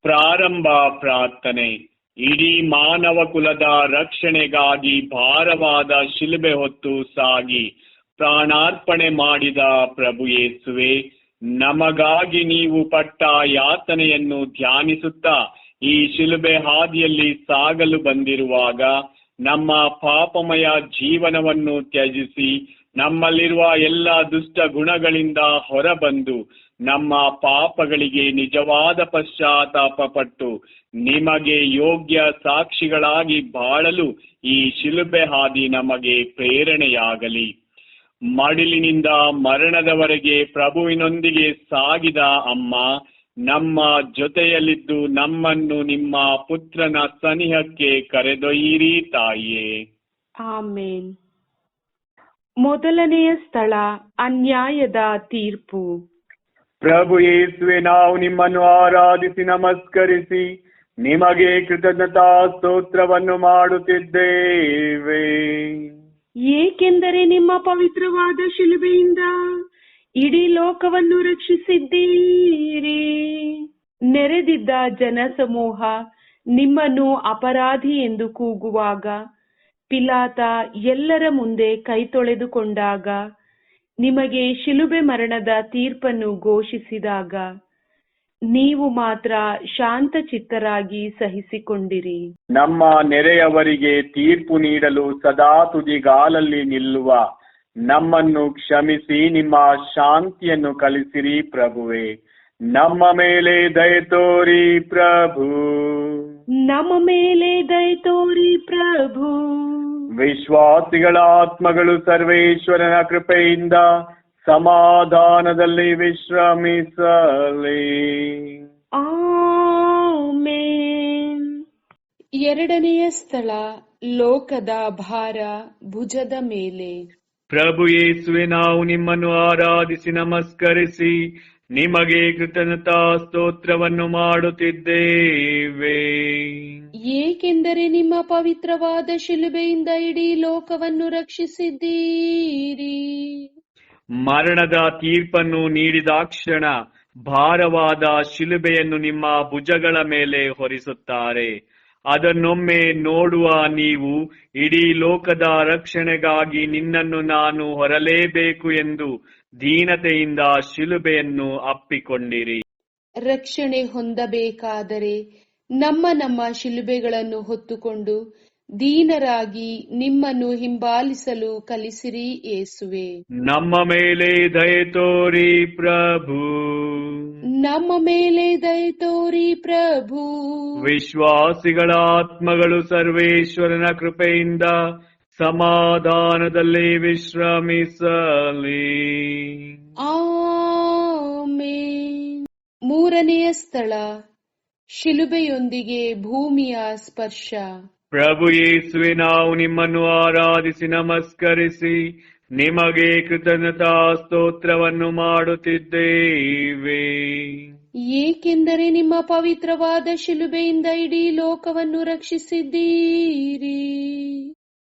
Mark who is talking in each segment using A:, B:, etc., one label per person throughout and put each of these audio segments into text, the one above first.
A: ಪ್ರಾರಂಭ ಪ್ರಾರ್ಥನೆ. ಇಡೀ ಮಾನವ ಕುಲದ ರಕ್ಷಣೆಗಾಗಿ ಭಾರವಾದ ಶಿಲುಬೆ ಹೊತ್ತು ಸಾಗಿ ಪ್ರಾಣಾರ್ಪಣೆ ಮಾಡಿದ ಪ್ರಭು ಯೇಸುವೆ, ನಮಗಾಗಿ ನೀವು ಪಟ್ಟ ಯಾತನೆಯನ್ನು ಧ್ಯಾನಿಸುತ್ತಾ ಈ ಶಿಲುಬೆ ಹಾದಿಯಲ್ಲಿ ಸಾಗಲು ಬಂದಿರುವಾಗ ನಮ್ಮ ಪಾಪಮಯ ಜೀವನವನ್ನು ತ್ಯಜಿಸಿ ನಮ್ಮಲ್ಲಿರುವ ಎಲ್ಲ ದುಷ್ಟ ಗುಣಗಳಿಂದ ಹೊರಬಂದು ನಮ್ಮ ಪಾಪಗಳಿಗೆ ನಿಜವಾದ ಪಶ್ಚಾತ್ತಾಪ ಪಟ್ಟು ನಿಮಗೆ ಯೋಗ್ಯ ಸಾಕ್ಷಿಗಳಾಗಿ ಬಾಳಲು ಈ ಶಿಲುಬೆ ಹಾದಿ ನಮಗೆ ಪ್ರೇರಣೆಯಾಗಲಿ. ಮಡಿಲಿನಿಂದ ಮರಣದವರೆಗೆ ಪ್ರಭುವಿನೊಂದಿಗೆ ಸಾಗಿದ ಅಮ್ಮ, ನಮ್ಮ ಜೊತೆಯಲ್ಲಿದ್ದು ನಮ್ಮನ್ನು ನಿಮ್ಮ ಪುತ್ರನ ಸನಿಹಕ್ಕೆ ಕರೆದೊಯ್ಯಿರಿ ತಾಯಿಯೇ.
B: ಆಮೇನ್. ಮೊದಲನೆಯ ಸ್ಥಳ, ಅನ್ಯಾಯದ ತೀರ್ಪು.
A: ಪ್ರಭು ಯೇಸುವೆ, ನಾವು ನಿಮ್ಮನ್ನು ಆರಾಧಿಸಿ ನಮಸ್ಕರಿಸಿ ನಿಮಗೆ ಕೃತಜ್ಞತಾ ಸ್ತೋತ್ರವನ್ನು ಮಾಡುತ್ತಿದ್ದೇವೆ.
B: ಏಕೆಂದರೆ ನಿಮ್ಮ ಪವಿತ್ರವಾದ ಶಿಲುಬೆಯಿಂದ ಇಡೀ ಲೋಕವನ್ನು ರಕ್ಷಿಸಿದ್ದೀರಿ. ನೆರೆದಿದ್ದ ಜನಸಮೂಹ ನಿಮ್ಮನ್ನು ಅಪರಾಧಿ ಎಂದು ಕೂಗುವಾಗ, ಪಿಲಾತ ಎಲ್ಲರ ಮುಂದೆ ಕೈ ತೊಳೆದುಕೊಂಡಾಗ, ನಿಮಗೆ ಶಿಲುಬೆ ಮರಣದ ತೀರ್ಪನ್ನು ಘೋಷಿಸಿದಾಗ ನೀವು ಮಾತ್ರ ಶಾಂತಚಿತ್ತರಾಗಿ ಸಹಿಸಿಕೊಂಡಿರಿ.
A: ನಮ್ಮ ನೆರೆಯವರಿಗೆ ತೀರ್ಪು ನೀಡಲು ಸದಾ ತುದಿಗಾಲಲ್ಲಿ ನಿಲ್ಲುವ ನಮ್ಮನ್ನು ಕ್ಷಮಿಸಿ ನಿಮ್ಮ ಶಾಂತಿಯನ್ನು ಕಲಿಸಿರಿ ಪ್ರಭುವೆ. ನಮ್ಮ ಮೇಲೆ ದಯೆ ತೋರಿ ಪ್ರಭು.
B: ನಮ್ಮ ಮೇಲೆ ದಯೆ ತೋರಿ ಪ್ರಭು.
A: ವಿಶ್ವಾಸಿಗಳ ಆತ್ಮಗಳು ಸರ್ವೇಶ್ವರನ ಕೃಪೆಯಿಂದ ಸಮಾಧಾನದಲ್ಲಿ ವಿಶ್ರಮಿಸಲಿ.
B: ಆಮೆನ್. ಎರಡನೆಯ ಸ್ಥಳ, ಲೋಕದ ಭಾರ ಭುಜದ ಮೇಲೆ.
A: ಪ್ರಭು ಯೇಸುವೆ, ನಾವು ನಿಮ್ಮನ್ನು ಆರಾಧಿಸಿ ನಮಸ್ಕರಿಸಿ ನಿಮಗೆ ಕೃತಜ್ಞತಾ ಸ್ತೋತ್ರವನ್ನು ಮಾಡುತ್ತಿದ್ದೇವೆ.
B: ಏಕೆಂದರೆ ನಿಮ್ಮ ಪವಿತ್ರವಾದ ಶಿಲುಬೆಯಿಂದ ಇಡೀ ಲೋಕವನ್ನು ರಕ್ಷಿಸಿದ್ದೀರಿ.
A: ಮರಣದ ತೀರ್ಪನ್ನು ನೀಡಿದಾಕ್ಷಣ ಭಾರವಾದ ಶಿಲುಬೆಯನ್ನು ನಿಮ್ಮ ಭುಜಗಳ ಮೇಲೆ ಹೊರಿಸುತ್ತಾರೆ. ಅದನ್ನೊಮ್ಮೆ ನೋಡುವ ನೀವು ಇಡೀ ಲೋಕದ ರಕ್ಷಣೆಗಾಗಿ ನಿನ್ನನ್ನು ನಾನು ಹೊರಲೇಬೇಕು ಎಂದು ದೀನತೆಯಿಂದ ಶಿಲುಬೆಯನ್ನು ಅಪ್ಪಿಕೊಂಡಿರಿ.
B: ರಕ್ಷಣೆ ಹೊಂದಬೇಕಾದರೆ ನಮ್ಮ ಶಿಲುಬೆಗಳನ್ನು ಹೊತ್ತುಕೊಂಡು ದೀನರಾಗಿ ನಿಮ್ಮನ್ನು ಹಿಂಬಾಲಿಸಲು ಕಲಿಸಿರಿ ಯೇಸುವೆ.
A: ನಮ್ಮ ಮೇಲೆ ದಯೆ ತೋರಿ ಪ್ರಭು.
B: ನಮ್ಮ ಮೇಲೆ ದಯೆ ತೋರಿ ಪ್ರಭು.
A: ವಿಶ್ವಾಸಿಗಳ ಆತ್ಮಗಳು ಸರ್ವೇಶ್ವರನ ಕೃಪೆಯಿಂದ ಸಮಾಧಾನದಲ್ಲಿ ವಿಶ್ರಮಿಸಲಿ.
B: ಆಮೆನ್. ಮೂರನೆಯ ಸ್ಥಳ, ಶಿಲುಬೆಯೊಂದಿಗೆ ಭೂಮಿಯ ಸ್ಪರ್ಶ.
A: ಪ್ರಭು ಯೇಸುವೆ, ನಾವು ನಿಮ್ಮನ್ನು ಆರಾಧಿಸಿ ನಮಸ್ಕರಿಸಿ ನಿಮಗೆ ಕೃತಜ್ಞತಾ ಸ್ತೋತ್ರವನ್ನು ಮಾಡುತ್ತಿದ್ದೇವೆ.
B: ಏಕೆಂದರೆ ನಿಮ್ಮ ಪವಿತ್ರವಾದ ಶಿಲುಬೆಯಿಂದ ಇಡೀ ಲೋಕವನ್ನು ರಕ್ಷಿಸಿದ್ದೀರಿ.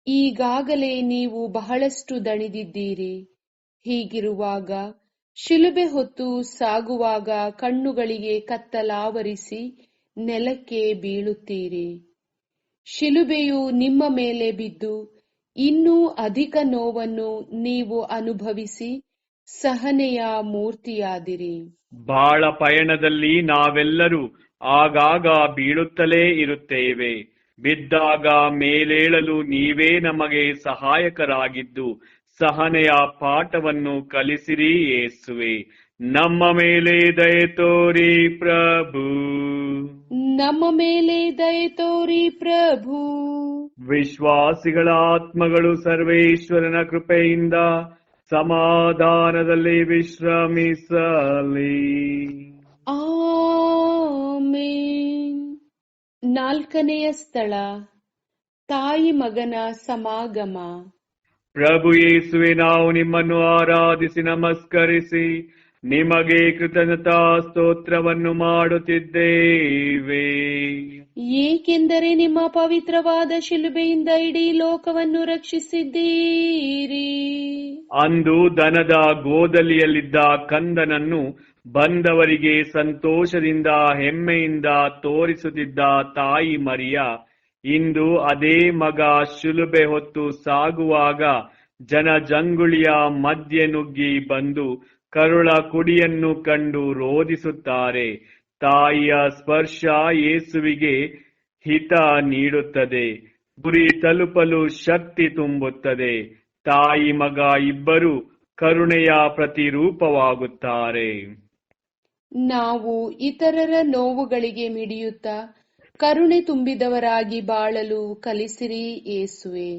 B: ಈಗಾಗಲೇ ನೀವು ಬಹಳಷ್ಟು ದಣಿದಿದ್ದೀರಿ. ಹೀಗಿರುವಾಗ ಶಿಲುಬೆ ಹೊತ್ತು ಸಾಗುವಾಗ ಕಣ್ಣುಗಳಿಗೆ ಕತ್ತಲಾವರಿಸಿ ನೆಲಕ್ಕೆ ಬೀಳುತ್ತೀರಿ. ಶಿಲುಬೆಯು ನಿಮ್ಮ ಮೇಲೆ ಬಿದ್ದು ಇನ್ನೂ ಅಧಿಕ ನೋವನ್ನು ನೀವು ಅನುಭವಿಸಿ ಸಹನೆಯ ಮೂರ್ತಿಯಾದಿರಿ.
A: ಬಾಳ ಪಯಣದಲ್ಲಿ ನಾವೆಲ್ಲರೂ ಆಗಾಗ ಬೀಳುತ್ತಲೇ ಇರುತ್ತೇವೆ. ಬಿದ್ದಾಗ ಮೇಲೇಳಲು ನೀವೇ ನಮಗೆ ಸಹಾಯಕರಾಗಿದ್ದು ಸಹನೆಯ ಪಾಠವನ್ನು ಕಲಿಸಿರಿ ಯೇಸುವೆ. ನಮ್ಮ ಮೇಲೆ ದಯೆ ತೋರಿ ಪ್ರಭು.
B: ನಮ್ಮ ಮೇಲೆ ದಯೆ ತೋರಿ ಪ್ರಭು.
A: ವಿಶ್ವಾಸಿಗಳ ಆತ್ಮಗಳು ಸರ್ವೇಶ್ವರನ ಕೃಪೆಯಿಂದ ಸಮಾಧಾನದಲ್ಲಿ ವಿಶ್ರಮಿಸಲಿ.
B: ಆಮೆನ್. ನಾಲ್ಕನೆಯ ಸ್ಥಳ, ತಾಯಿ ಮಗನ ಸಮಾಗಮ.
A: ಪ್ರಭು ಯೇಸುವೆ, ನಾವು ನಿಮ್ಮನ್ನು ಆರಾಧಿಸಿ ನಮಸ್ಕರಿಸಿ ನಿಮಗೆ ಕೃತಜ್ಞತಾ ಸ್ತೋತ್ರವನ್ನು ಮಾಡುತ್ತಿದ್ದೇವೆ.
B: ಏಕೆಂದರೆ ನಿಮ್ಮ ಪವಿತ್ರವಾದ ಶಿಲುಬೆಯಿಂದ ಇಡೀ ಲೋಕವನ್ನು ರಕ್ಷಿಸಿದ್ದೀರಿ.
A: ಅಂದು ದನದ ಗೋದಲಿಯಲ್ಲಿದ್ದ ಕಂದನನ್ನು ಬಂದವರಿಗೆ ಸಂತೋಷದಿಂದ ಹೆಮ್ಮೆಯಿಂದ ತೋರಿಸುತ್ತಿದ್ದ ತಾಯಿ ಮರಿಯ ಇಂದು ಅದೇ ಮಗ ಶಿಲುಬೆ ಹೊತ್ತು ಸಾಗುವಾಗ ಜನಜಂಗುಳಿಯ ಮಧ್ಯೆ ನುಗ್ಗಿ ಬಂದು ಕರುಳ ಕುಡಿಯನ್ನು ಕಂಡು ರೋಧಿಸುತ್ತಾರೆ. ತಾಯಿಯ ಸ್ಪರ್ಶ ಯೇಸುವಿಗೆ ಹಿತ ನೀಡುತ್ತದೆ, ಗುರಿ ತಲುಪಲು ಶಕ್ತಿ ತುಂಬುತ್ತದೆ. ತಾಯಿ ಮಗ ಇಬ್ಬರು ಕರುಣೆಯ ಪ್ರತಿರೂಪವಾಗುತ್ತಾರೆ.
B: ನಾವು ಇತರರ ನೋವುಗಳಿಗೆ ಮಿಡಿಯುತ್ತಾ ಕರುಣೆ ತುಂಬಿದವರಾಗಿ ಬಾಳಲು ಕಲಿಸಿರಿ ಯೇಸುವೆ.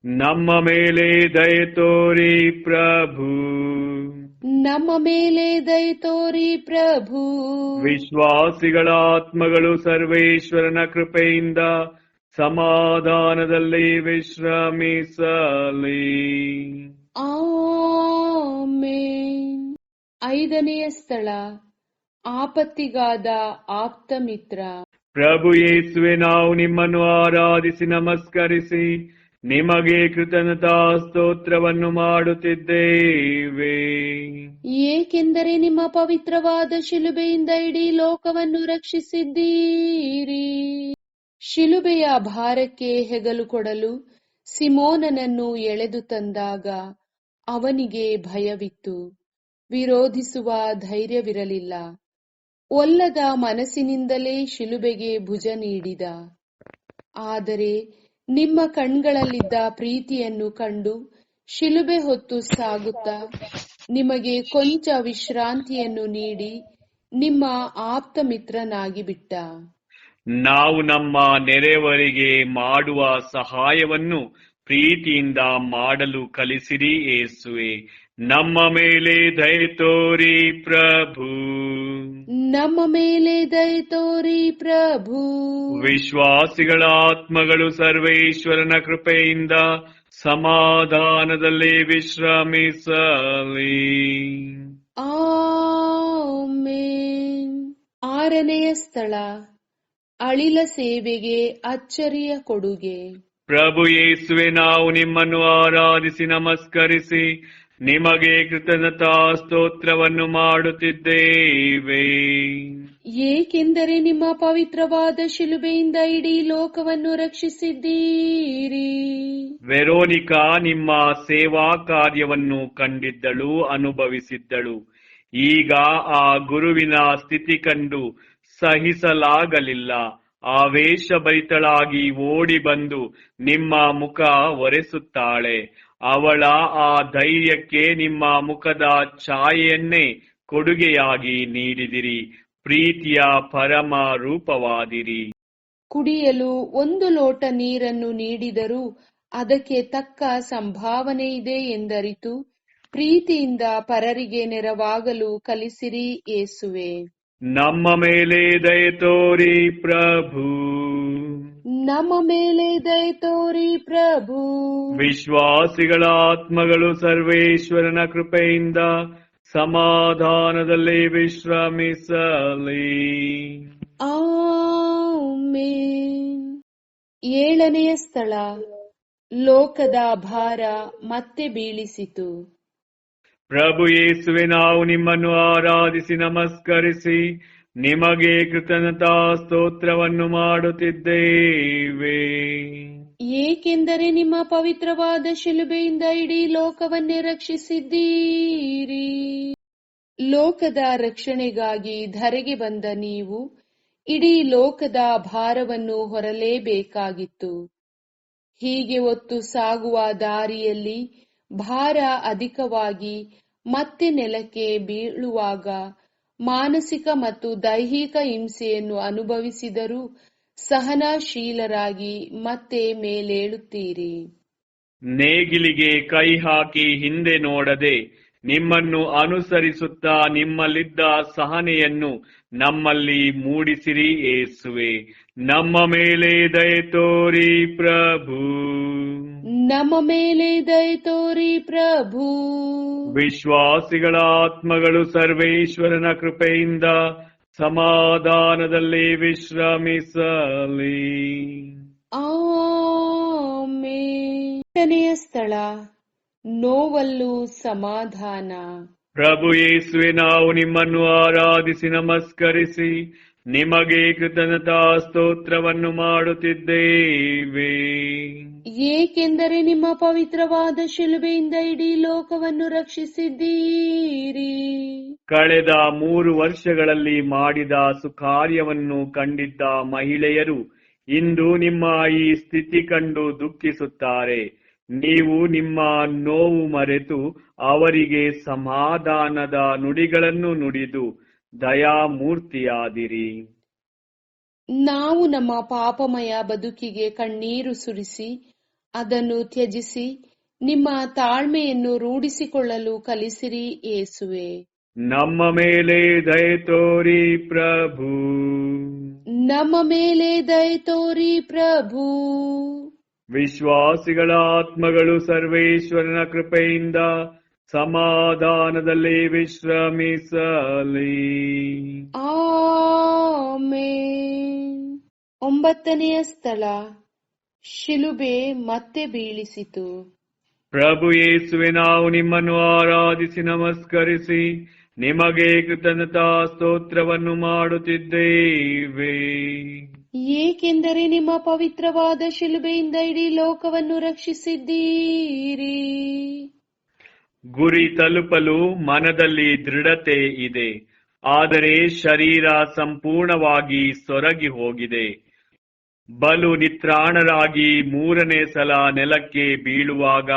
A: ನಮ್ಮ ಮೇಲೆ ದಯೆ ತೋರಿ ಪ್ರಭು,
B: ನಮ್ಮ ಮೇಲೆ ದಯೆ ತೋರಿ ಪ್ರಭು.
A: ವಿಶ್ವಾಸಿಗಳ ಆತ್ಮಗಳು ಸರ್ವೇಶ್ವರನ ಕೃಪೆಯಿಂದ ಸಮಾಧಾನದಲ್ಲಿ ವಿಶ್ರಮಿಸಲಿ.
B: ಆಮೆನ್. 5ನೆಯ ಸ್ಥಳ, ಆಪತ್ತಿಗಾದ ಆಪ್ತ ಮಿತ್ರ.
A: ಪ್ರಭು ಯೇಸುವೆ, ನಾವು ನಿಮ್ಮನ್ನು ಆರಾಧಿಸಿ ನಮಸ್ಕರಿಸಿ ನಿಮಗೆ ಕೃತಜ್ಞತಾ ಸ್ತೋತ್ರವನ್ನು ಮಾಡುತ್ತಿದ್ದೇವೆ.
B: ಏಕೆಂದರೆ ನಿಮ್ಮ ಪವಿತ್ರವಾದ ಶಿಲುಬೆಯಿಂದ ಇಡೀ ಲೋಕವನ್ನು ರಕ್ಷಿಸಿದ್ದೀರಿ. ಶಿಲುಬೆಯ ಭಾರಕ್ಕೆ ಹೆಗಲು ಕೊಡಲು ಸಿಮೋನನನ್ನು ಎಳೆದು ತಂದಾಗ ಅವನಿಗೆ ಭಯವಿತ್ತು, ವಿರೋಧಿಸುವ ಧೈರ್ಯವಿರಲಿಲ್ಲ. ಒಲ್ಲದ ಮನಸ್ಸಿನಿಂದಲೇ ಶಿಲುಬೆಗೆ ಭುಜ ನೀಡಿದ. ಆದರೆ ನಿಮ್ಮ ಕಣ್ಗಳಲ್ಲಿದ್ದ ಪ್ರೀತಿಯನ್ನು ಕಂಡು ಶಿಲುಬೆ ಹೊತ್ತು ಸಾಗುತ್ತಾ ನಿಮಗೆ ಕೊಂಚ ವಿಶ್ರಾಂತಿಯನ್ನು ನೀಡಿ ನಿಮ್ಮ ಆಪ್ತ ಮಿತ್ರನಾಗಿ ಬಿಟ್ಟ.
A: ನಾವು ನಮ್ಮ ನೆರೆಯವರಿಗೆ ಮಾಡುವ ಸಹಾಯವನ್ನು ಪ್ರೀತಿಯಿಂದ ಮಾಡಲು ಕಲಿಸಿರಿ ಯೇಸುವೆ. ನಮ್ಮ ಮೇಲೆ ದಯೆ ತೋರಿ ಪ್ರಭು,
B: ನಮ್ಮ ಮೇಲೆ ದಯೆ ತೋರಿ ಪ್ರಭು.
A: ವಿಶ್ವಾಸಿಗಳ ಆತ್ಮಗಳು ಸರ್ವೇಶ್ವರನ ಕೃಪೆಯಿಂದ ಸಮಾಧಾನದಲ್ಲಿ ವಿಶ್ರಮಿಸಲಿ.
B: ಆಮೆನ್. 6ನೆಯ ಸ್ಥಳ, ಅಳಿಲ ಸೇವೆಗೆ ಅಚ್ಚರಿಯ ಕೊಡುಗೆ.
A: ಪ್ರಭು ಯೇಸುವೆ, ನಾವು ನಿಮ್ಮನ್ನು ಆರಾಧಿಸಿ ನಮಸ್ಕರಿಸಿ ನಿಮಗೆ ಕೃತಜ್ಞತಾ ಸ್ತೋತ್ರವನ್ನು ಮಾಡುತ್ತಿದ್ದೇವೆ.
B: ಏಕೆಂದರೆ ನಿಮ್ಮ ಪವಿತ್ರವಾದ ಶಿಲುಬೆಯಿಂದ ಇಡೀ ಲೋಕವನ್ನು ರಕ್ಷಿಸಿದ್ದೀರಿ.
A: ವೆರೋನಿಕಾ ನಿಮ್ಮ ಸೇವಾ ಕಾರ್ಯವನ್ನು ಕಂಡಿದ್ದಳು, ಅನುಭವಿಸಿದ್ದಳು. ಈಗ ಆ ಗುರುವಿನ ಸ್ಥಿತಿ ಕಂಡು ಸಹಿಸಲಾಗಲಿಲ್ಲ. ಆವೇಶಭರಿತಳಾಗಿ ಓಡಿ ಬಂದು ನಿಮ್ಮ ಮುಖ ಒರೆಸುತ್ತಾಳೆ. ಅವಳ ಆ ಧೈರ್ಯಕ್ಕೆ ನಿಮ್ಮ ಮುಖದ ಛಾಯೆಯನ್ನೇ ಕೊಡುಗೆಯಾಗಿ ನೀಡಿದಿರಿ. ಪ್ರೀತಿಯ ಪರಮ ರೂಪವಾದಿರಿ.
B: ಕುಡಿಯಲು 1 ಲೋಟ ನೀರನ್ನು ನೀಡಿದರೂ ಅದಕ್ಕೆ ತಕ್ಕ ಸಂಭಾವನೆ ಇದೆ ಎಂದರಿತು ಪ್ರೀತಿಯಿಂದ ಪರರಿಗೆ ನೆರವಾಗಲು ಕಲಿಸಿರಿ ಯೇಸುವೆ.
A: ನಮ್ಮ ಮೇಲೆ ದಯೆ ತೋರಿ ಪ್ರಭು,
B: ನಮ್ಮ ಮೇಲೆ ದಯೆ ತೋರಿ ಪ್ರಭು.
A: ವಿಶ್ವಾಸಿಗಳ ಆತ್ಮಗಳು ಸರ್ವೇಶ್ವರನ ಕೃಪೆಯಿಂದ ಸಮಾಧಾನದಲ್ಲಿ ವಿಶ್ರಮಿಸಲಿ.
B: ಆಮೆನ್. 7ನೆಯ ಸ್ಥಳ, ಲೋಕದ ಭಾರ ಮತ್ತೆ ಬೀಳಿಸಿತು.
A: ಪ್ರಭು ಯೇಸುವೆ, ನಾವು ನಿಮ್ಮನ್ನು ಆರಾಧಿಸಿ ನಮಸ್ಕರಿಸಿ ನಿಮಗೆ ಕೃತಜ್ಞತಾ ಸ್ತೋತ್ರವನ್ನು ಮಾಡುತ್ತಿದ್ದೇವೆ.
B: ಏಕೆಂದರೆ ನಿಮ್ಮ ಪವಿತ್ರವಾದ ಶಿಲುಬೆಯಿಂದ ಇಡೀ ಲೋಕವನ್ನೇ ರಕ್ಷಿಸಿದ್ದೀರಿ. ಲೋಕದ ರಕ್ಷಣೆಗಾಗಿ ಧರೆಗೆ ಬಂದ ನೀವು ಇಡೀ ಲೋಕದ ಭಾರವನ್ನು ಹೊರಲೇಬೇಕಾಗಿತ್ತು. ಹೀಗೆ ಹೊತ್ತು ಸಾಗುವ ದಾರಿಯಲ್ಲಿ ಭಾರ ಅಧಿಕವಾಗಿ ಮತ್ತೆ ನೆಲಕ್ಕೆ ಬೀಳುವಾಗ ಮಾನಸಿಕ ಮತ್ತು ದೈಹಿಕ ಹಿಂಸೆಯನ್ನು ಅನುಭವಿಸಿದರೂ ಸಹನಶೀಲರಾಗಿ ಮತ್ತೆ ಮೇಲೇಳುತ್ತೀರಿ.
A: ನೇಗಿಲಿಗೆ ಕೈ ಹಾಕಿ ಹಿಂದೆ ನೋಡದೆ ನಿಮ್ಮನ್ನು ಅನುಸರಿಸುತ್ತಾ ನಿಮ್ಮಲ್ಲಿದ್ದ ಸಹನೆಯನ್ನು ನಮ್ಮಲ್ಲಿ ಮೂಡಿಸಿರಿ ಯೇಸುವೆ. ನಮ್ಮ ಮೇಲೆ ದಯೆ ತೋರಿ ಪ್ರಭು,
B: ನಮ್ಮ ಮೇಲೆ ದಯೆ ತೋರಿ ಪ್ರಭು.
A: ವಿಶ್ವಾಸಿಗಳ ಆತ್ಮಗಳು ಸರ್ವೇಶ್ವರನ ಕೃಪೆಯಿಂದ ಸಮಾಧಾನದಲ್ಲಿ ವಿಶ್ರಮಿಸಲಿ.
B: ಆಮೆನ್. 8ನೆಯ ಸ್ಥಳ, ನೋವಲ್ಲೂ ಸಮಾಧಾನ.
A: ಪ್ರಭು ಯೇಸುವೆ, ನಾವು ನಿಮ್ಮನ್ನು ಆರಾಧಿಸಿ ನಮಸ್ಕರಿಸಿ ನಿಮಗೆ ಕೃತಜ್ಞತಾ ಸ್ತೋತ್ರವನ್ನು ಮಾಡುತ್ತಿದ್ದೇವೆ.
B: ಏಕೆಂದರೆ ನಿಮ್ಮ ಪವಿತ್ರವಾದ ಶಿಲುಬೆಯಿಂದ ಇಡೀ ಲೋಕವನ್ನು ರಕ್ಷಿಸಿದ್ದೀರಿ.
A: ಕಳೆದ 3 ವರ್ಷಗಳಲ್ಲಿ ಮಾಡಿದ ಸುಕಾರ್ಯವನ್ನು ಕಂಡಿದ್ದ ಮಹಿಳೆಯರು ಇಂದು ನಿಮ್ಮ ಈ ಸ್ಥಿತಿ ಕಂಡು ದುಃಖಿಸುತ್ತಾರೆ. ನೀವು ನಿಮ್ಮ ನೋವು ಮರೆತು ಅವರಿಗೆ ಸಮಾಧಾನದ ನುಡಿಗಳನ್ನು ನುಡಿದು ದಯಾಮೂರ್ತಿಯಾದಿರಿ.
B: ನಾವು ನಮ್ಮ ಪಾಪಮಯ ಬದುಕಿಗೆ ಕಣ್ಣೀರು ಸುರಿಸಿ ಅದನ್ನು ತ್ಯಜಿಸಿ ನಿಮ್ಮ ತಾಳ್ಮೆಯನ್ನು ರೂಢಿಸಿಕೊಳ್ಳಲು ಕಲಿಸಿರಿ ಯೇಸುವೆ.
A: ನಮ್ಮ ಮೇಲೆ ದಯೆ ತೋರಿ ಪ್ರಭು.
B: ನಮ್ಮ ಮೇಲೆ ದಯೆ ತೋರಿ ಪ್ರಭು.
A: ವಿಶ್ವಾಸಿಗಳ ಆತ್ಮಗಳು ಸರ್ವೇಶ್ವರನ ಕೃಪೆಯಿಂದ ಸಮಾಧಾನದಲ್ಲಿ ವಿಶ್ರಮಿಸಲಿ.
B: ಆಮೆನ್. 9ನೆಯ ಸ್ಥಳ, ಶಿಲುಬೆ ಮತ್ತೆ ಬೀಳಿಸಿತು.
A: ಪ್ರಭು ಯೇಸುವೆ, ನಾವು ನಿಮ್ಮನ್ನು ಆರಾಧಿಸಿ ನಮಸ್ಕರಿಸಿ ನಿಮಗೆ ಕೃತಜ್ಞತಾ ಸ್ತೋತ್ರವನ್ನು ಮಾಡುತ್ತಿದ್ದೇವೆ.
B: ಏಕೆಂದರೆ ನಿಮ್ಮ ಪವಿತ್ರವಾದ ಶಿಲುಬೆಯಿಂದ ಇಡೀ ಲೋಕವನ್ನು ರಕ್ಷಿಸಿದ್ದೀರಿ.
A: ಗುರಿ ತಲುಪಲು ಮನದಲ್ಲಿ ದೃಢತೆ ಇದೆ, ಆದರೆ ಶರೀರ ಸಂಪೂರ್ಣವಾಗಿ ಸೊರಗಿ ಹೋಗಿದೆ. ಬಲು ನಿತ್ರಾಣರಾಗಿ 3ನೇ ಸಲ ನೆಲಕ್ಕೆ ಬೀಳುವಾಗ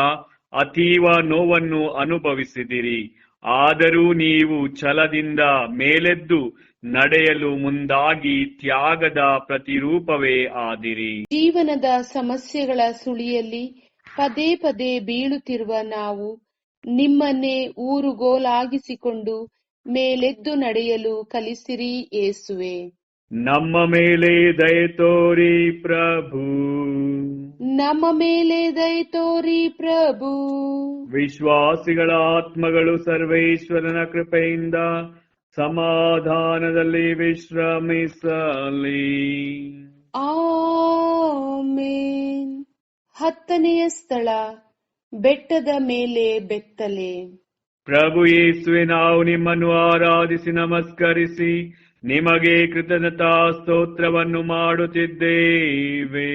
A: ಅತೀವ ನೋವನ್ನು ಅನುಭವಿಸಿದಿರಿ. ಆದರೂ ನೀವು ಛಲದಿಂದ ಮೇಲೆದ್ದು ನಡೆಯಲು ಮುಂದಾಗಿ ತ್ಯಾಗದ ಪ್ರತಿರೂಪವೇ ಆದಿರಿ.
B: ಜೀವನದ ಸಮಸ್ಯೆಗಳ ಸುಳಿಯಲ್ಲಿ ಪದೇ ಪದೇ ಬೀಳುತ್ತಿರುವ ನಾವು ನಿಮ್ಮನ್ನೇ ಊರುಗೋಲಾಗಿಸಿಕೊಂಡು ಮೇಲೆದ್ದು ನಡೆಯಲು ಕಲಿಸಿರಿ ಯೇಸುವೆ.
A: ನಮ್ಮ ಮೇಲೆ ದಯೆ ತೋರಿ ಪ್ರಭು.
B: ನಮ್ಮ ಮೇಲೆ ದಯೆ ತೋರಿ ಪ್ರಭು.
A: ವಿಶ್ವಾಸಿಗಳ ಆತ್ಮಗಳು ಸರ್ವೇಶ್ವರನ ಕೃಪೆಯಿಂದ ಸಮಾಧಾನದಲ್ಲಿ ವಿಶ್ರಮಿಸಲಿ.
B: ಆಮೆನ್. 10ನೆಯ ಸ್ಥಳ, ಬೆಟ್ಟದ ಮೇಲೆ ಬೆತ್ತಲೆ.
A: ಪ್ರಭು ಯೇಸುವೆ, ನಾವು ನಿಮ್ಮನ್ನು ಆರಾಧಿಸಿ ನಮಸ್ಕರಿಸಿ ನಿಮಗೆ ಕೃತಜ್ಞತಾ ಸ್ತೋತ್ರವನ್ನು ಮಾಡುತ್ತಿದ್ದೇವೆ.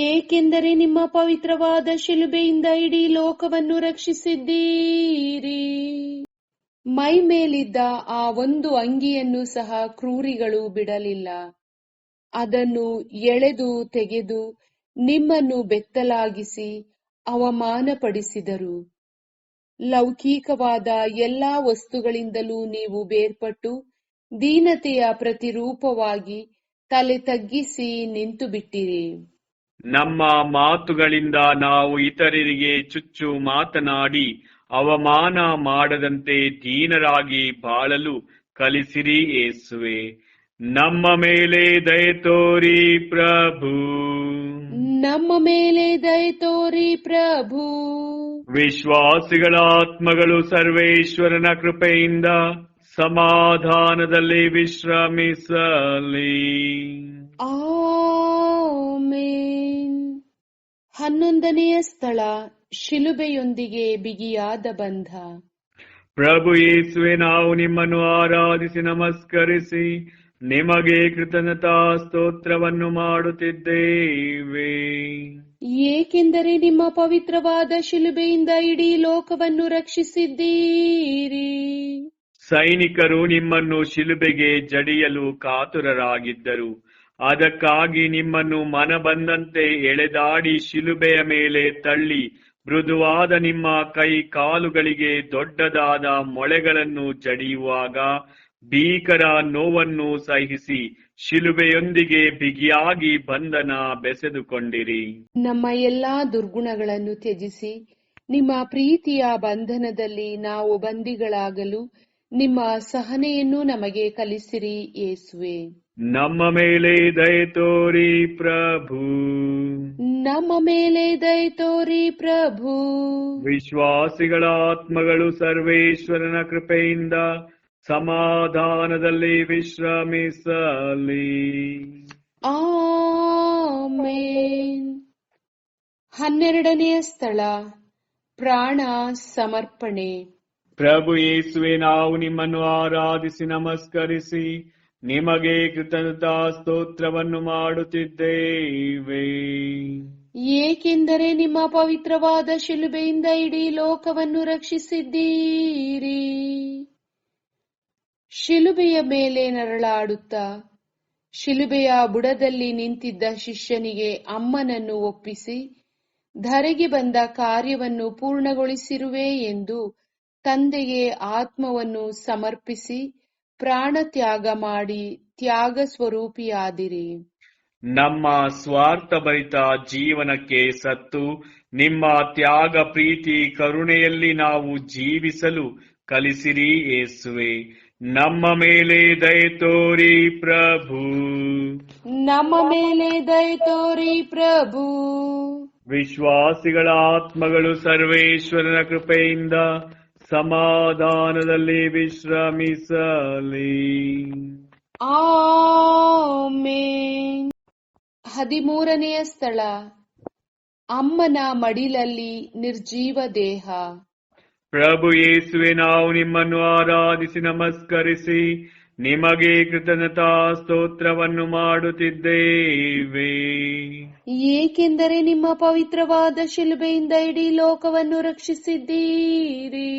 B: ಏಕೆಂದರೆ ನಿಮ್ಮ ಪವಿತ್ರವಾದ ಶಿಲುಬೆಯಿಂದ ಇಡೀ ಲೋಕವನ್ನು ರಕ್ಷಿಸಿದ್ದೀರಿ. ಮೈ ಮೇಲಿದ್ದ ಆ ಒಂದು ಅಂಗಿಯನ್ನು ಸಹ ಕ್ರೂರಿಗಳು ಬಿಡಲಿಲ್ಲ. ಅದನ್ನು ಎಳೆದು ತೆಗೆದು ನಿಮ್ಮನ್ನು ಬೆತ್ತಲಾಗಿಸಿ ಅವಮಾನಪಡಿಸಿದರು. ಲೌಕಿಕವಾದ ಎಲ್ಲಾ ವಸ್ತುಗಳಿಂದಲೂ ನೀವು ಬೇರ್ಪಟ್ಟು ದೀನತೆಯ ಪ್ರತಿರೂಪವಾಗಿ ತಲೆ ತಗ್ಗಿಸಿ ನಿಂತು ಬಿಟ್ಟಿರಿ.
A: ನಮ್ಮ ಮಾತುಗಳಿಂದ ನಾವು ಇತರರಿಗೆ ಚುಚ್ಚು ಮಾತನಾಡಿ ಅವಮಾನ ಮಾಡದಂತೆ ದೀನರಾಗಿ ಬಾಳಲು ಕಲಿಸಿರಿ ಯೇಸುವೆ. ನಮ್ಮ ಮೇಲೆ ದಯೆ ತೋರಿ ಪ್ರಭು.
B: ನಮ್ಮ ಮೇಲೆ ದಯೆ ತೋರಿ ಪ್ರಭು.
A: ವಿಶ್ವಾಸಿಗಳ ಆತ್ಮಗಳು ಸರ್ವೇಶ್ವರನ ಕೃಪೆಯಿಂದ ಸಮಾಧಾನದಲ್ಲಿ ವಿಶ್ರಮಿಸಲಿ.
B: ಆಮೆನ್. 11ನೆಯ ಸ್ಥಳ, ಶಿಲುಬೆಯೊಂದಿಗೆ ಬಿಗಿಯಾದ ಬಂಧ.
A: ಪ್ರಭು ಯೇಸುವೆ, ನಾವು ನಿಮ್ಮನ್ನು ಆರಾಧಿಸಿ ನಮಸ್ಕರಿಸಿ ನಿಮಗೆ ಕೃತಜ್ಞತಾ ಸ್ತೋತ್ರವನ್ನು ಮಾಡುತ್ತಿದ್ದೇವೆ.
B: ಏಕೆಂದರೆ ನಿಮ್ಮ ಪವಿತ್ರವಾದ ಶಿಲುಬೆಯಿಂದ ಇಡೀ ಲೋಕವನ್ನು ರಕ್ಷಿಸಿದ್ದೀರಿ.
A: ಸೈನಿಕರು ನಿಮ್ಮನ್ನು ಶಿಲುಬೆಗೆ ಜಡಿಯಲು ಕಾತುರರಾಗಿದ್ದರು. ಅದಕ್ಕಾಗಿ ನಿಮ್ಮನ್ನು ಮನಬಂದಂತೆ ಎಳೆದಾಡಿ ಶಿಲುಬೆಯ ಮೇಲೆ ತಳ್ಳಿ ಮೃದುವಾದ ನಿಮ್ಮ ಕೈ ಕಾಲುಗಳಿಗೆ ದೊಡ್ಡದಾದ ಮೊಳೆಗಳನ್ನು ಜಡಿಯುವಾಗ ಭೀಕರ ನೋವನ್ನು ಸಹಿಸಿ ಶಿಲುಬೆಯೊಂದಿಗೆ ಬಿಗಿಯಾಗಿ ಬಂಧನ ಬೆಸೆದುಕೊಂಡಿರಿ.
B: ನಮ್ಮ ಎಲ್ಲಾ ದುರ್ಗುಣಗಳನ್ನು ತ್ಯಜಿಸಿ ನಿಮ್ಮ ಪ್ರೀತಿಯ ಬಂಧನದಲ್ಲಿ ನಾವು ಬಂದಿಗಳಾಗಲು ನಿಮ್ಮ ಸಹನೆಯನ್ನು ನಮಗೆ ಕಲಿಸಿರಿ ಯೇಸುವೆ.
A: ನಮ್ಮ ಮೇಲೆ ದಯೆ ತೋರಿ ಪ್ರಭು.
B: ನಮ್ಮ ಮೇಲೆ ದಯೆ ತೋರಿ ಪ್ರಭು.
A: ವಿಶ್ವಾಸಿಗಳ ಆತ್ಮಗಳು ಸರ್ವೇಶ್ವರನ ಕೃಪೆಯಿಂದ ಸಮಾಧಾನದಲ್ಲಿ ವಿಶ್ರಮಿಸಲಿ.
B: ಆಮೆನ್. 12ನೆಯ ಸ್ಥಳ, ಪ್ರಾಣ ಸಮರ್ಪಣೆ.
A: ಪ್ರಭು ಯೇಸುವೆ, ನಾವು ನಿಮ್ಮನ್ನು ಆರಾಧಿಸಿ ನಮಸ್ಕರಿಸಿ ನಿಮಗೆ ಕೃತಜ್ಞತಾ ಸ್ತೋತ್ರವನ್ನು ಮಾಡುತ್ತಿದ್ದೇವೆ.
B: ಏಕೆಂದರೆ ನಿಮ್ಮ ಪವಿತ್ರವಾದ ಶಿಲುಬೆಯಿಂದ ಇಡೀ ಲೋಕವನ್ನು ರಕ್ಷಿಸಿದ್ದೀರಿ. ಶಿಲುಬೆಯ ಮೇಲೆ ನರಳಾಡುತ್ತಾ ಶಿಲುಬೆಯ ಬುಡದಲ್ಲಿ ನಿಂತಿದ್ದ ಶಿಷ್ಯನಿಗೆ ಅಮ್ಮನನ್ನು ಒಪ್ಪಿಸಿ ಧರೆಗೆ ಬಂದ ಕಾರ್ಯವನ್ನು ಪೂರ್ಣಗೊಳಿಸಿರುವೆ ಎಂದು ತಂದೆಗೆ ಆತ್ಮವನ್ನು ಸಮರ್ಪಿಸಿ ಪ್ರಾಣ ತ್ಯಾಗ ಮಾಡಿ ತ್ಯಾಗ ಸ್ವರೂಪಿಯಾದಿರಿ.
A: ನಮ್ಮ ಸ್ವಾರ್ಥಭರಿತ ಜೀವನಕ್ಕೆ ಸತ್ತು ನಿಮ್ಮ ತ್ಯಾಗ ಪ್ರೀತಿ ಕರುಣೆಯಲ್ಲಿ ನಾವು ಜೀವಿಸಲು ಕಲಿಸಿರಿ ಯೇಸುವೆ. ನಮ್ಮ ಮೇಲೆ ದಯೆ ತೋರಿ ಪ್ರಭು.
B: ನಮ್ಮ ಮೇಲೆ ದಯೆ ತೋರಿ ಪ್ರಭು.
A: ವಿಶ್ವಾಸಿಗಳ ಆತ್ಮಗಳು ಸರ್ವೇಶ್ವರನ ಕೃಪೆಯಿಂದ ಸಮಾಧಾನದಲ್ಲಿ ವಿಶ್ರಮಿಸಲಿ.
B: ಆಮೆನ್. 13ನೆಯ ಸ್ಥಳ, ಅಮ್ಮನ ಮಡಿಲಲ್ಲಿ ನಿರ್ಜೀವ ದೇಹ.
A: ಪ್ರಭು ಯೇಸುವೆ, ನಾವು ನಿಮ್ಮನ್ನು ಆರಾಧಿಸಿ ನಮಸ್ಕರಿಸಿ ನಿಮಗೆ ಕೃತಜ್ಞತಾ ಸ್ತೋತ್ರವನ್ನು ಮಾಡುತ್ತಿದ್ದೇವೆ.
B: ಏಕೆಂದರೆ ನಿಮ್ಮ ಪವಿತ್ರವಾದ ಶಿಲುಬೆಯಿಂದ ಇಡೀ ಲೋಕವನ್ನು ರಕ್ಷಿಸಿದ್ದೀರಿ.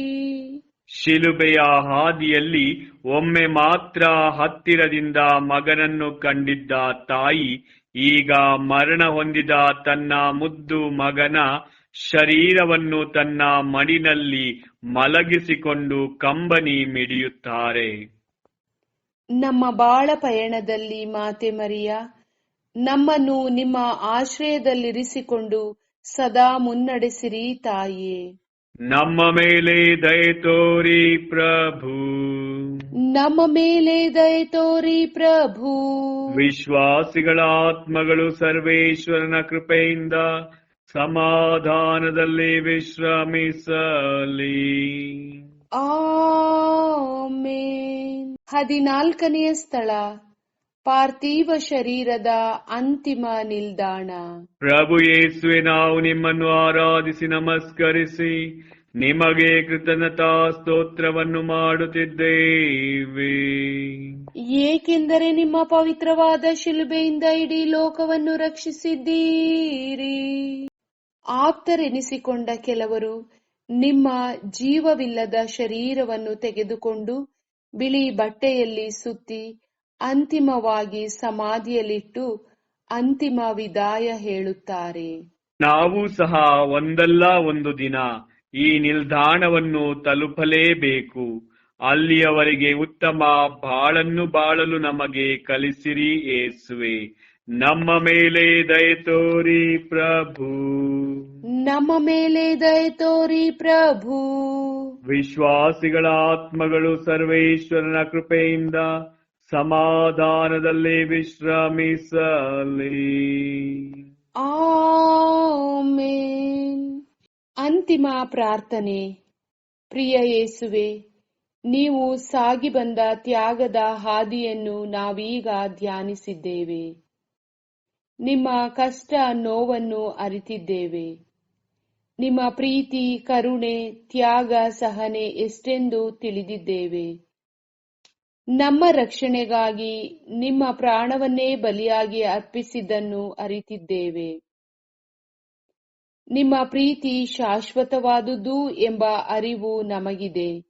A: ಶಿಲುಬೆಯ ಹಾದಿಯಲ್ಲಿ ಒಮ್ಮೆ ಮಾತ್ರ ಹತ್ತಿರದಿಂದ ಮಗನನ್ನು ಕಂಡಿದ್ದ ತಾಯಿ ಈಗ ಮರಣ ಹೊಂದಿದ ತನ್ನ ಮುದ್ದು ಮಗನ ಶರೀರವನ್ನು ತನ್ನ ಮಡಿನಲ್ಲಿ ಮಲಗಿಸಿಕೊಂಡು ಕಂಬನಿ ಮಿಡಿಯುತ್ತಾರೆ.
B: ನಮ್ಮ ಬಾಳ ಪಯಣದಲ್ಲಿ ಮಾತೆ ಮರಿಯ ನಮ್ಮನ್ನು ನಿಮ್ಮ ಆಶ್ರಯದಲ್ಲಿರಿಸಿಕೊಂಡು ಸದಾ ಮುನ್ನಡೆಸಿರಿ ತಾಯಿಯೇ.
A: ನಮ್ಮ ಮೇಲೆ ದಯೆ ತೋರಿ ಪ್ರಭು.
B: ನಮ್ಮ ಮೇಲೆ ದಯೆ ತೋರಿ ಪ್ರಭು.
A: ವಿಶ್ವಾಸಿಗಳ ಆತ್ಮಗಳು ಸರ್ವೇಶ್ವರನ ಕೃಪೆಯಿಂದ ಸಮಾಧಾನದಲ್ಲಿ ವಿಶ್ರಮಿಸಲಿ.
B: ಆಮೆನ್. 14ನೆಯ ಸ್ಥಳ, ಪಾರ್ಥಿವ ಶರೀರದ ಅಂತಿಮ ನಿಲ್ದಾಣ.
A: ಪ್ರಭು ಯೇಸುವೆ, ನಾವು ನಿಮ್ಮನ್ನು ಆರಾಧಿಸಿ ನಮಸ್ಕರಿಸಿ ನಿಮಗೆ ಕೃತಜ್ಞತಾ ಸ್ತೋತ್ರವನ್ನು ಮಾಡುತ್ತಿದ್ದೇವೆ.
B: ಏಕೆಂದರೆ ನಿಮ್ಮ ಪವಿತ್ರವಾದ ಶಿಲುಬೆಯಿಂದ ಇಡೀ ಲೋಕವನ್ನು ರಕ್ಷಿಸಿದ್ದೀರಿ. ಆಪ್ತರೆನಿಸಿಕೊಂಡ ಕೆಲವರು ನಿಮ್ಮ ಜೀವವಿಲ್ಲದ ಶರೀರವನ್ನು ತೆಗೆದುಕೊಂಡು ಬಿಳಿ ಬಟ್ಟೆಯಲ್ಲಿ ಸುತ್ತಿ ಅಂತಿಮವಾಗಿ ಸಮಾಧಿಯಲ್ಲಿಟ್ಟು ಅಂತಿಮ ವಿದಾಯ ಹೇಳುತ್ತಾರೆ.
A: ನಾವು ಸಹ ಒಂದಲ್ಲ ಒಂದು ದಿನ ಈ ನಿಲ್ದಾಣವನ್ನು ತಲುಪಲೇಬೇಕು. ಅಲ್ಲಿಯವರೆಗೆ ಉತ್ತಮ ಬಾಳನ್ನು ಬಾಳಲು ನಮಗೆ ಕಲಿಸಿರಿ ಯೇಸುವೆ. ನಮ್ಮ ಮೇಲೆ ದಯೆ ತೋರಿ ಪ್ರಭು.
B: ನಮ್ಮ ಮೇಲೆ ದಯೆ ತೋರಿ ಪ್ರಭು.
A: ವಿಶ್ವಾಸಿಗಳ ಆತ್ಮಗಳು ಸರ್ವೇಶ್ವರನ ಕೃಪೆಯಿಂದ ಸಮಾಧಾನದಲ್ಲಿ ವಿಶ್ರಮಿಸಲಿ.
B: ಆಮೆನ್. ಅಂತಿಮ ಪ್ರಾರ್ಥನೆ. ಪ್ರಿಯ ಯೇಸುವೆ, ನೀವು ಸಾಗಿ ಬಂದ ತ್ಯಾಗದ ಹಾದಿಯನ್ನು ನಾವೀಗ ಧ್ಯಾನಿಸಿದ್ದೇವೆ. ನಿಮ್ಮ ಕಷ್ಟ ನೋವನ್ನು ಅರಿತಿದ್ದೇವೆ. ನಿಮ್ಮ ಪ್ರೀತಿ, ಕರುಣೆ, ತ್ಯಾಗ, ಸಹನೆ ಎಷ್ಟೆಂದು ತಿಳಿದಿದ್ದೇವೆ. ನಮ್ಮ ರಕ್ಷಣೆಗಾಗಿ ನಿಮ್ಮ ಪ್ರಾಣವನ್ನೇ ಬಲಿಯಾಗಿ ಅರ್ಪಿಸಿದ್ದನ್ನು ಅರಿತಿದ್ದೇವೆ. ನಿಮ್ಮ ಪ್ರೀತಿ ಶಾಶ್ವತವಾದುದು ಎಂಬ ಅರಿವು ನಮಗಿದೆ.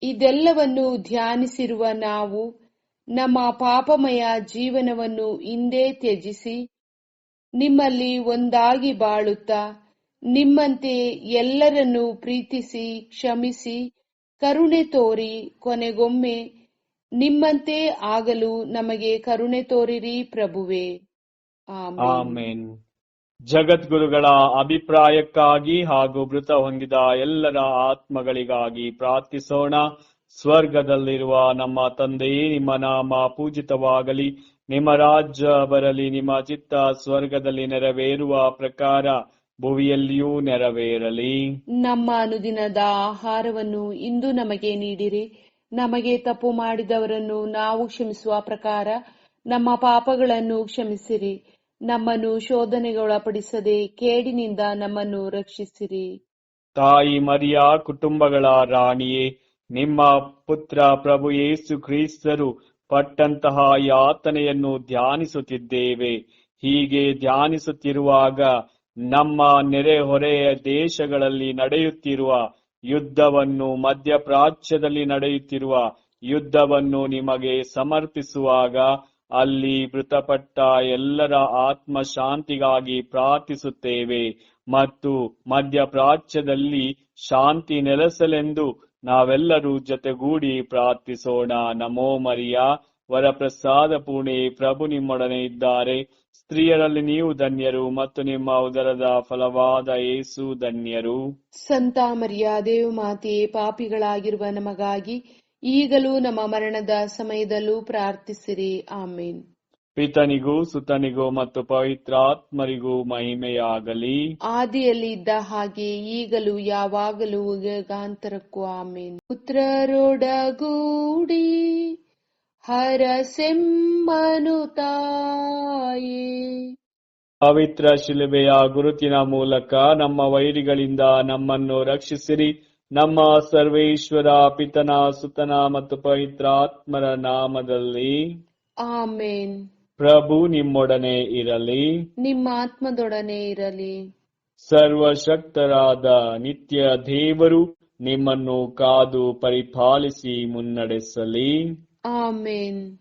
B: ಇದೆಲ್ಲವನ್ನು ಧ್ಯಾನಿಸಿರುವ ನಾವು ನಮ್ಮ ಪಾಪಮಯ ಜೀವನವನ್ನು ಇಂದೇ ತ್ಯಜಿಸಿ ನಿಮ್ಮಲ್ಲಿ ಒಂದಾಗಿ ಬಾಳುತ್ತಾ ನಿಮ್ಮಂತೆ ಎಲ್ಲರನ್ನೂ ಪ್ರೀತಿಸಿ ಕ್ಷಮಿಸಿ ಕರುಣೆ ತೋರಿ ಕೊನೆಗೊಮ್ಮೆ ನಿಮ್ಮಂತೆ ಆಗಲು ನಮಗೆ ಕರುಣೆ ತೋರಿರಿ ಪ್ರಭುವೇ.
A: ಆಮೆನ್. ಜಗದ್ಗುರುಗಳ ಅಭಿಪ್ರಾಯಕ್ಕಾಗಿ ಹಾಗೂ ಮೃತ ಹೊಂದಿದ ಎಲ್ಲರ ಆತ್ಮಗಳಿಗಾಗಿ ಪ್ರಾರ್ಥಿಸೋಣ. ಸ್ವರ್ಗದಲ್ಲಿರುವ ನಮ್ಮ ತಂದೆಯೇ, ನಿಮ್ಮ ನಾಮ ಪೂಜಿತವಾಗಲಿ, ನಿಮ್ಮ ರಾಜ್ಯ ಬರಲಿ, ನಿಮ್ಮ ಚಿತ್ತ ಸ್ವರ್ಗದಲ್ಲಿ ನೆರವೇರುವ ಪ್ರಕಾರ ಭುವಿಯಲ್ಲಿಯೂ ನೆರವೇರಲಿ.
B: ನಮ್ಮ ಅನುದಿನದ ಆಹಾರವನ್ನು ಇಂದು ನಮಗೆ ನೀಡಿರಿ. ನಮಗೆ ತಪ್ಪು ಮಾಡಿದವರನ್ನು ನಾವು ಕ್ಷಮಿಸುವ ಪ್ರಕಾರ ನಮ್ಮ ಪಾಪಗಳನ್ನು ಕ್ಷಮಿಸಿರಿ. ನಮ್ಮನ್ನು ಶೋಧನೆಗೊಳಪಡಿಸದೆ ಕೇಡಿನಿಂದ ನಮ್ಮನ್ನು ರಕ್ಷಿಸಿರಿ.
A: ತಾಯಿ ಮರಿಯ ಕುಟುಂಬಗಳ ರಾಣಿಯೇ, ನಿಮ್ಮ ಪುತ್ರ ಪ್ರಭು ಯೇಸು ಕ್ರಿಸ್ತರು ಪಟ್ಟಂತಹ ಯಾತನೆಯನ್ನು ಧ್ಯಾನಿಸುತ್ತಿದ್ದೇವೆ. ಹೀಗೆ ಧ್ಯಾನಿಸುತ್ತಿರುವಾಗ ನಮ್ಮ ನೆರೆಹೊರೆಯ ದೇಶಗಳಲ್ಲಿ ನಡೆಯುತ್ತಿರುವ ಯುದ್ಧವನ್ನು, ಮಧ್ಯಪ್ರಾಚ್ಯದಲ್ಲಿ ನಡೆಯುತ್ತಿರುವ ಯುದ್ಧವನ್ನು ನಿಮಗೆ ಸಮರ್ಪಿಸುವಾಗ ಅಲ್ಲಿ ಮೃತಪಟ್ಟ ಎಲ್ಲರ ಆತ್ಮ ಶಾಂತಿಗಾಗಿ ಪ್ರಾರ್ಥಿಸುತ್ತೇವೆ. ಮತ್ತು ಮಧ್ಯಪ್ರಾಚ್ಯದಲ್ಲಿ ಶಾಂತಿ ನೆಲೆಸಲೆಂದು ನಾವೆಲ್ಲರೂ ಜೊತೆಗೂಡಿ ಪ್ರಾರ್ಥಿಸೋಣ. ನಮೋ ಮರಿಯ, ವರಪ್ರಸಾದ ಪೂರ್ಣೆ, ಪ್ರಭು ನಿಮ್ಮೊಡನೆ ಇದ್ದಾರೆ. ಸ್ತ್ರೀಯರಲ್ಲಿ ನೀವು ಧನ್ಯರು, ಮತ್ತು ನಿಮ್ಮ ಉದರದ ಫಲವಾದ ಯೇಸು ಧನ್ಯರು.
B: ಸಂತ ಮರಿಯ ದೇವಮಾತೆಯೇ, ಪಾಪಿಗಳಾಗಿರುವ ನಮಗಾಗಿ ಈಗಲೂ ನಮ್ಮ ಮರಣದ ಸಮಯದಲ್ಲೂ ಪ್ರಾರ್ಥಿಸಿರಿ. ಆಮೇನ್.
A: ಪಿತನಿಗೂ ಸುತನಿಗೂ ಮತ್ತು ಪವಿತ್ರಾತ್ಮರಿಗೂ ಮಹಿಮೆಯಾಗಲಿ.
B: ಆದಿಯಲ್ಲಿ ಇದ್ದ ಹಾಗೆ ಈಗಲೂ ಯಾವಾಗಲೂ ಯುಗಾಂತರಕ್ಕೂ ಆಮೇನ್. ಪುತ್ರರೊಡಗೂಡಿ ಹರಸೆಮ್ಮನು ತಾಯೇ,
A: ಪವಿತ್ರ ಶಿಲುಬೆಯ ಗುರುತಿನ ಮೂಲಕ ನಮ್ಮ ವೈರಿಗಳಿಂದ ನಮ್ಮನ್ನು ರಕ್ಷಿಸಿರಿ. ನಮ್ಮ ಸರ್ವೇಶ್ವರ ಪಿತನ, ಸುತನ ಮತ್ತು ಪವಿತ್ರಾತ್ಮರ ನಾಮದಲ್ಲಿ
B: ಆಮೇನ್.
A: ಪ್ರಭು ನಿಮ್ಮೊಡನೆ ಇರಲಿ,
B: ನಿಮ್ಮ ಆತ್ಮದೊಡನೆ ಇರಲಿ.
A: ಸರ್ವಶಕ್ತರಾದ ನಿತ್ಯ ದೇವರು ನಿಮ್ಮನ್ನು ಕಾದು ಪರಿಪಾಲಿಸಿ ಮುನ್ನಡೆಸಲಿ.
B: ಆಮೇನ್.